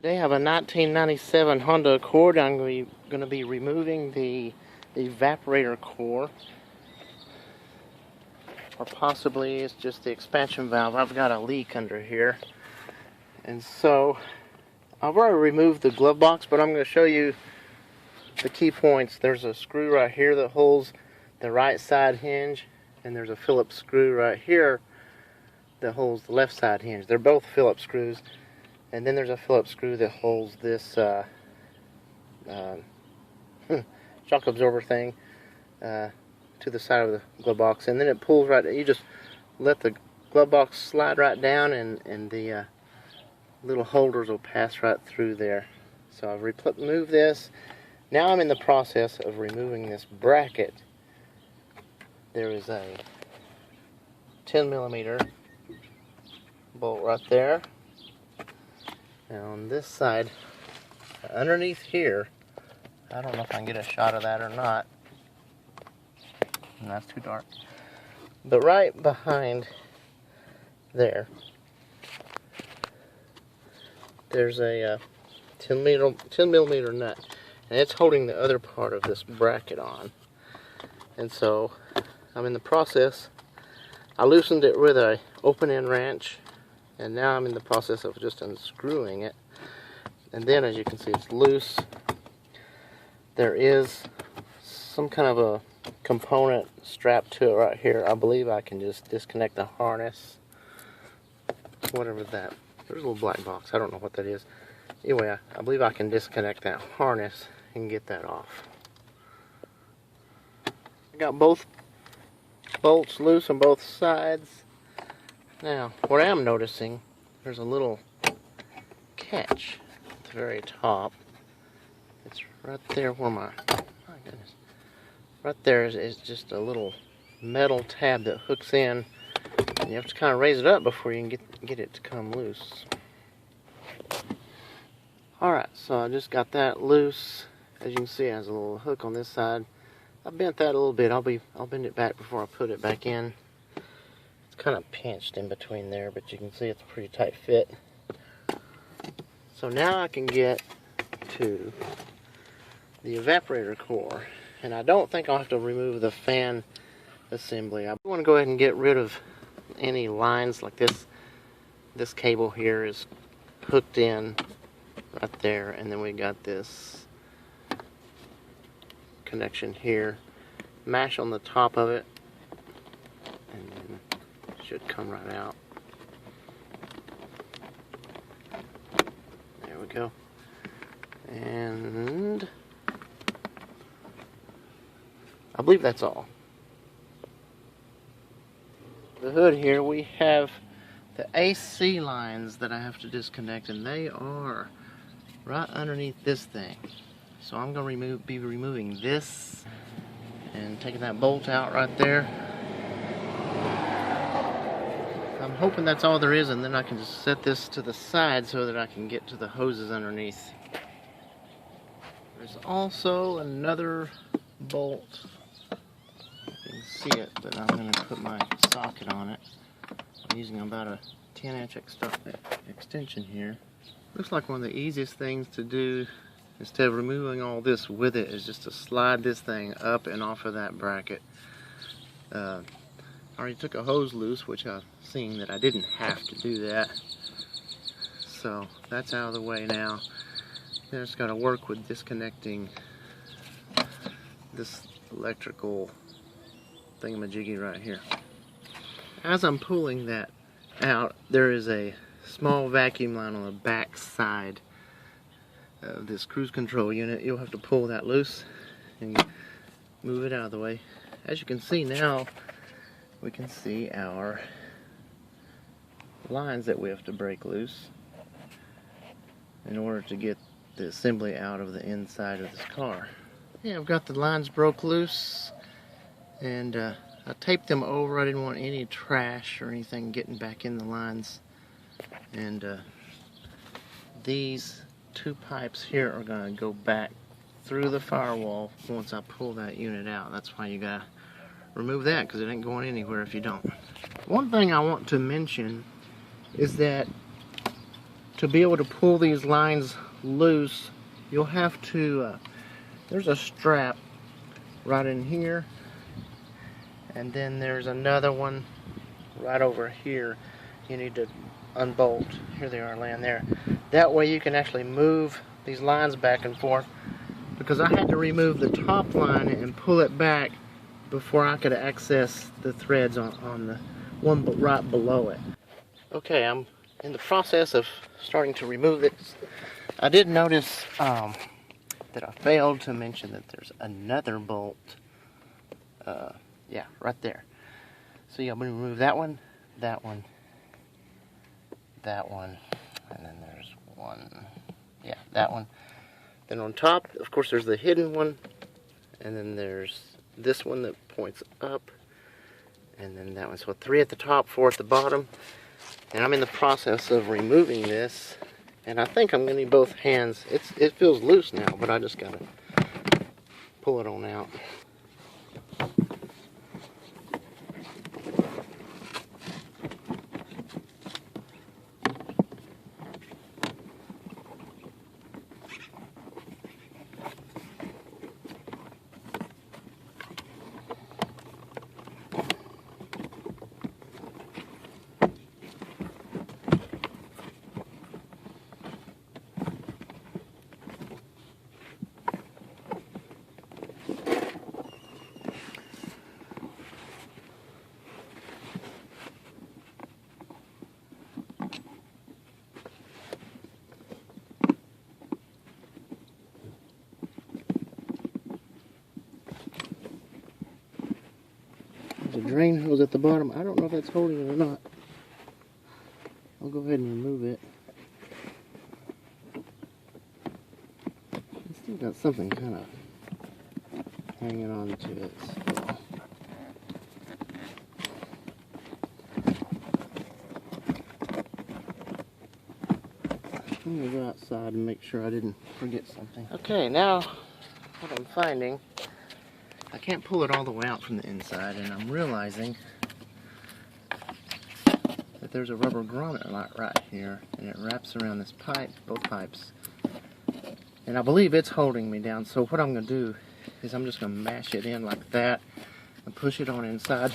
Today I have a 1997 Honda Accord. I'm going to be removing the evaporator core, or possibly it's just the expansion valve. I've got a leak under here, and so I've already removed the glove box, but I'm going to show you the key points. There's a screw right here that holds the right side hinge, and there's a Phillips screw right here that holds the left side hinge. They're both Phillips screws. And then there's a Phillips screw that holds this shock absorber thing to the side of the glove box, and then it pulls right. You just let the glove box slide right down, and the little holders will pass right through there. So I've removed this. Now I'm in the process of removing this bracket. There is a 10mm bolt right there. Now on this side, underneath here, I don't know if I can get a shot of that or not. And that's too dark. But right behind there, there's a 10mm nut, and it's holding the other part of this bracket on. And so I'm in the process. I loosened it with a open end wrench, and now I'm in the process of just unscrewing it. And then, as you can see, it's loose. There is some kind of a component strapped to it right here. I believe I can just disconnect the harness. Whatever that. There's a little black box. I don't know what that is. Anyway, I believe I can disconnect that harness and get that off. I got both bolts loose on both sides. Now, what I am noticing, there's a little catch at the very top. It's right there where my goodness. Right there is just a little metal tab that hooks in, and you have to kind of raise it up before you can get it to come loose. Alright, so I just got that loose. As you can see, it has a little hook on this side. I bent that a little bit. I'll bend it back before I put it back in. Kind of pinched in between there, but you can see it's a pretty tight fit. So now I can get to the evaporator core, and I don't think I'll have to remove the fan assembly. I want to go ahead and get rid of any lines like this. This cable here is hooked in right there, and then we got this connection here. Mash on the top of it, and then should come right out. There we go. And I believe that's all. The hood here, we have the AC lines that I have to disconnect, and they are right underneath this thing. So I'm going to be removing this and taking that bolt out right there. I'm hoping that's all there is, and then I can just set this to the side so that I can get to the hoses underneath. There's also another bolt. You can see it, but I'm going to put my socket on it. I'm using about a 10-inch extension here. Looks like one of the easiest things to do, instead of removing all this with it, is just to slide this thing up and off of that bracket. I already took a hose loose, which I've seen that I didn't have to do that. So that's out of the way now. Then it's got to work with disconnecting this electrical thingamajiggy right here. As I'm pulling that out, there is a small vacuum line on the back side of this cruise control unit. You'll have to pull that loose and move it out of the way. As you can see now, we can see our lines that we have to break loose in order to get the assembly out of the inside of this car. Yeah, I've got the lines broke loose, and I taped them over. I didn't want any trash or anything getting back in the lines. And these two pipes here are going to go back through the firewall once I pull that unit out. That's why you gotta remove that, because it ain't going anywhere if you don't. One thing I want to mention is that to be able to pull these lines loose, you'll have to, there's a strap right in here, and then there's another one right over here. You need to unbolt. Here they are laying there. That way you can actually move these lines back and forth, because I had to remove the top line and pull it back before I could access the threads on the one right below it. Okay, I'm in the process of starting to remove it. I did notice that I failed to mention that there's another bolt. Yeah, right there. So yeah, I'm going to remove that one, that one, that one, and then there's one. Yeah, that one. Then on top, of course, there's the hidden one, and then there's this one that points up, and then that one. So 3 at the top, 4 at the bottom. And I'm in the process of removing this, and I think I'm going to need both hands. It feels loose now, but I just got to pull it on out. There's a drain hose at the bottom. I don't know if that's holding it or not. I'll go ahead and remove it. It's still got something kind of hanging on to it still. I'm going to go outside and make sure I didn't forget something. Okay, now what I'm finding, I can't pull it all the way out from the inside, and I'm realizing that there's a rubber grommet right here, and it wraps around this pipe, both pipes, and I believe it's holding me down. So what I'm going to do is I'm just going to mash it in like that and push it on inside.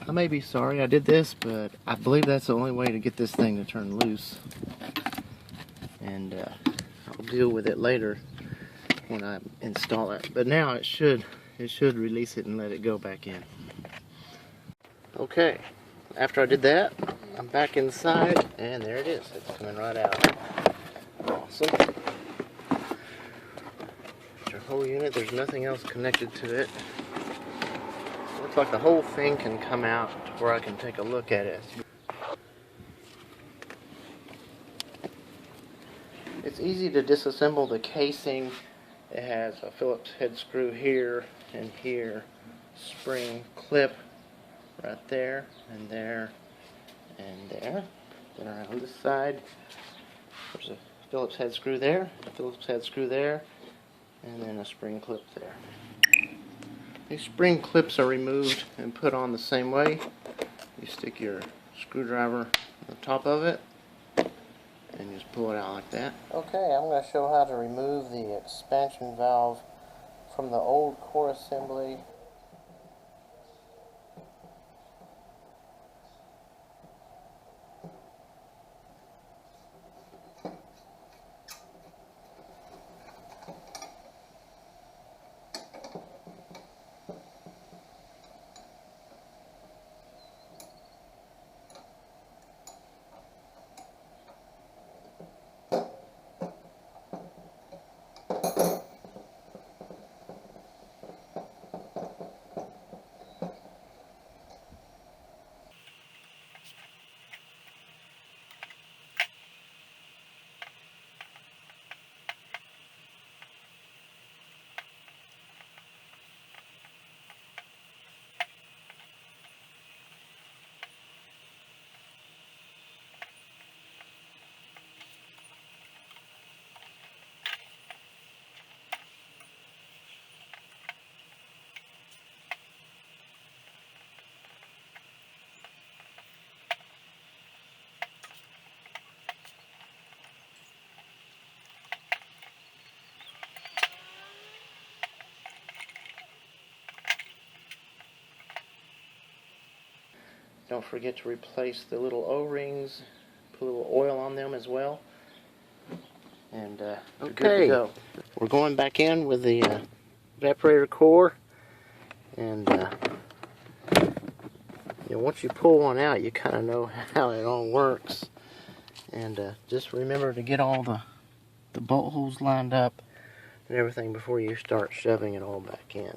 I may be sorry I did this, but I believe that's the only way to get this thing to turn loose, and I'll deal with it later when I install it. But now it should release it and let it go back in. Okay, after I did that, I'm back inside, and there it is. It's coming right out. Awesome. It's your whole unit. There's nothing else connected to it. Looks like the whole thing can come out to where I can take a look at it. It's easy to disassemble the casing. It has a Phillips head screw here and here, spring clip right there and there and there. Then around this side, there's a Phillips head screw there, a Phillips head screw there, and then a spring clip there. These spring clips are removed and put on the same way. You stick your screwdriver on the top of it and just pull it out like that. Okay, I'm going to show how to remove the expansion valve from the old core assembly. Don't forget to replace the little O-rings, put a little oil on them as well. And we're good to go. We're going back in with the evaporator core, and once you pull one out, you kind of know how it all works. And just remember to get all the bolt holes lined up and everything before you start shoving it all back in.